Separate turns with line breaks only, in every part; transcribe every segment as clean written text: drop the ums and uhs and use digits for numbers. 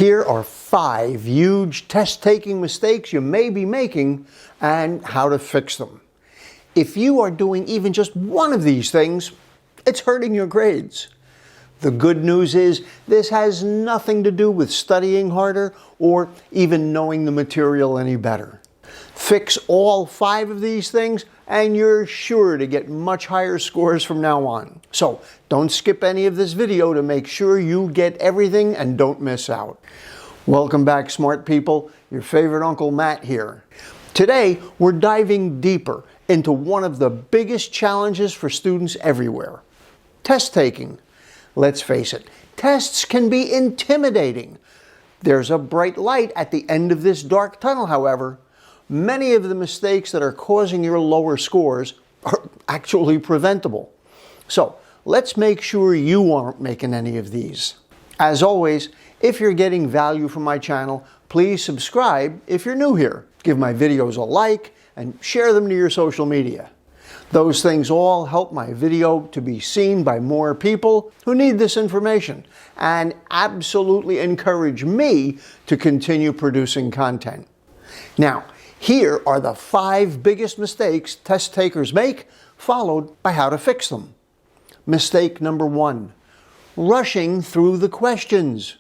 Here are 5 huge test-taking mistakes you may be making and how to fix them. If you are doing even just one of these things, it's hurting your grades. The good news is this has nothing to do with studying harder or even knowing the material any better. Fix all 5 of these things and you're sure to get much higher scores from now on. So don't skip any of this video to make sure you get everything and don't miss out. Welcome back, smart people. Your favorite Uncle Matt here. Today we're diving deeper into one of the biggest challenges for students everywhere. Test taking. Let's face it, tests can be intimidating. There's a bright light at the end of this dark tunnel, however. Many of the mistakes that are causing your lower scores are actually preventable. So let's make sure you aren't making any of these. As always, if you're getting value from my channel, please subscribe if you're new here. Give my videos a like and share them to your social media. Those things all help my video to be seen by more people who need this information and absolutely encourage me to continue producing content. Now, here are the 5 biggest mistakes test takers make, followed by how to fix them. Mistake number 1, rushing through the questions.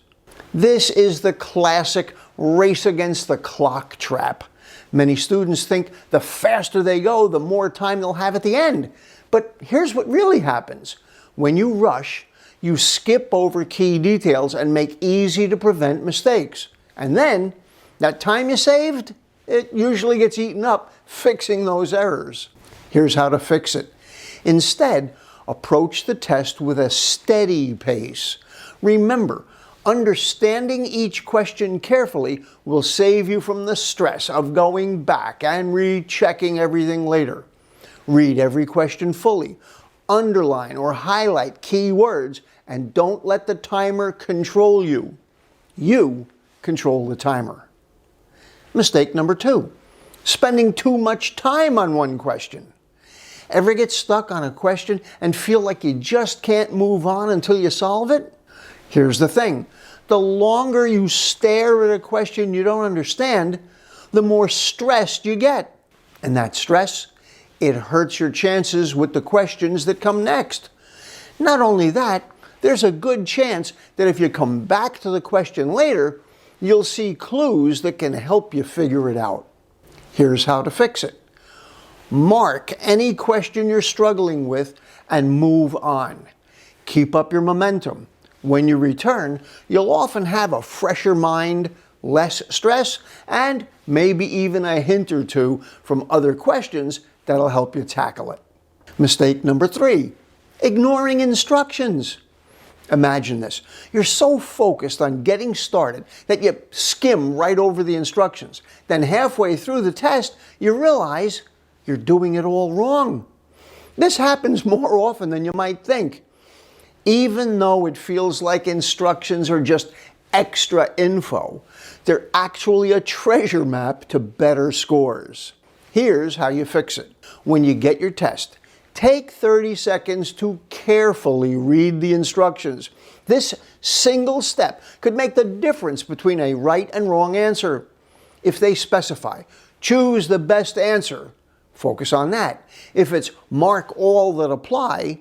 This is the classic race against the clock trap. Many students think the faster they go, the more time they'll have at the end. But here's what really happens. When you rush, you skip over key details and make easy to prevent mistakes. And then, that time you saved, it usually gets eaten up fixing those errors. Here's how to fix it. Instead, approach the test with a steady pace. Remember, understanding each question carefully will save you from the stress of going back and rechecking everything later. Read every question fully, underline or highlight key words, and don't let the timer control you. You control the timer. Mistake number 2, spending too much time on one question. Ever get stuck on a question and feel like you just can't move on until you solve it? Here's the thing. The longer you stare at a question you don't understand, the more stressed you get. And that stress, it hurts your chances with the questions that come next. Not only that, there's a good chance that if you come back to the question later, you'll see clues that can help you figure it out. Here's how to fix it. Mark any question you're struggling with and move on. Keep up your momentum. When you return, you'll often have a fresher mind, less stress, and maybe even a hint or two from other questions that'll help you tackle it. Mistake number 3, ignoring instructions. Imagine this. You're so focused on getting started that you skim right over the instructions. Then halfway through the test, you realize you're doing it all wrong. This happens more often than you might think. Even though it feels like instructions are just extra info, they're actually a treasure map to better scores. Here's how you fix it. When you get your test, take 30 seconds to carefully read the instructions. This single step could make the difference between a right and wrong answer. If they specify, choose the best answer, focus on that. If it's mark all that apply,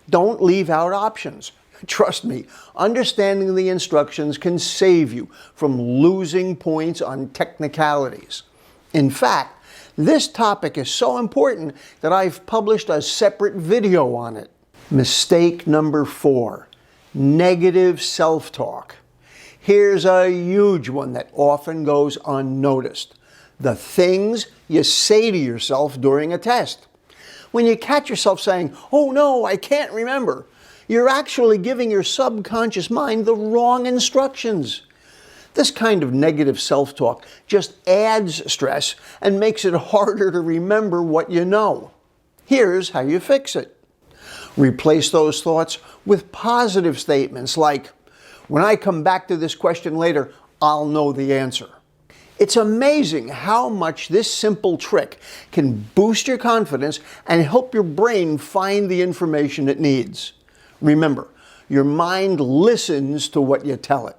don't leave out options. Trust me, understanding the instructions can save you from losing points on technicalities. In fact, this topic is so important that I've published a separate video on it. Mistake number 4, negative self-talk. Here's a huge one that often goes unnoticed. The things you say to yourself during a test. When you catch yourself saying, "Oh no, I can't remember," you're actually giving your subconscious mind the wrong instructions. This kind of negative self-talk just adds stress and makes it harder to remember what you know. Here's how you fix it. Replace those thoughts with positive statements like, "When I come back to this question later, I'll know the answer." It's amazing how much this simple trick can boost your confidence and help your brain find the information it needs. Remember, your mind listens to what you tell it.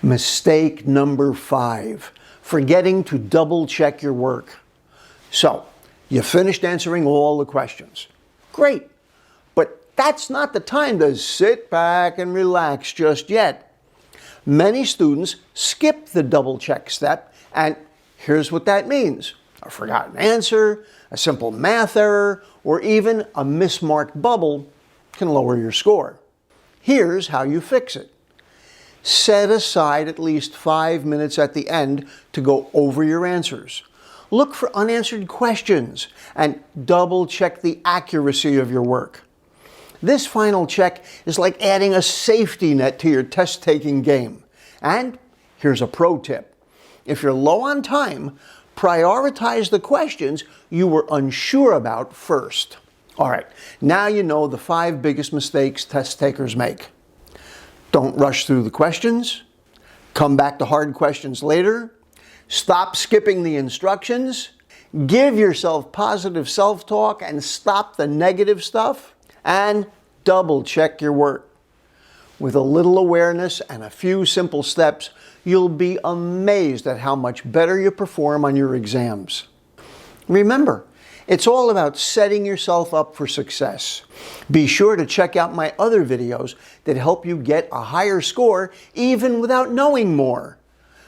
Mistake number 5, forgetting to double check your work. So, you finished answering all the questions. Great, but that's not the time to sit back and relax just yet. Many students skip the double check step, and here's what that means. A forgotten answer, a simple math error, or even a mismarked bubble can lower your score. Here's how you fix it. Set aside at least 5 minutes at the end to go over your answers. Look for unanswered questions and double check the accuracy of your work. This final check is like adding a safety net to your test-taking game. And here's a pro tip. If you're low on time, prioritize the questions you were unsure about first. All right, now you know the 5 biggest mistakes test takers make. Don't rush through the questions. Come back to hard questions later. Stop skipping the instructions. Give yourself positive self-talk and stop the negative stuff. And double check your work. With a little awareness and a few simple steps, you'll be amazed at how much better you perform on your exams. Remember, it's all about setting yourself up for success. Be sure to check out my other videos that help you get a higher score even without knowing more.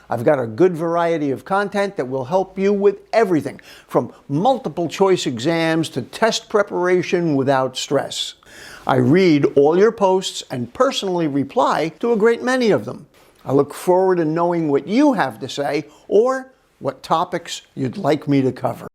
I've got a good variety of content that will help you with everything from multiple choice exams to test preparation without stress. I read all your posts and personally reply to a great many of them. I look forward to knowing what you have to say or what topics you'd like me to cover.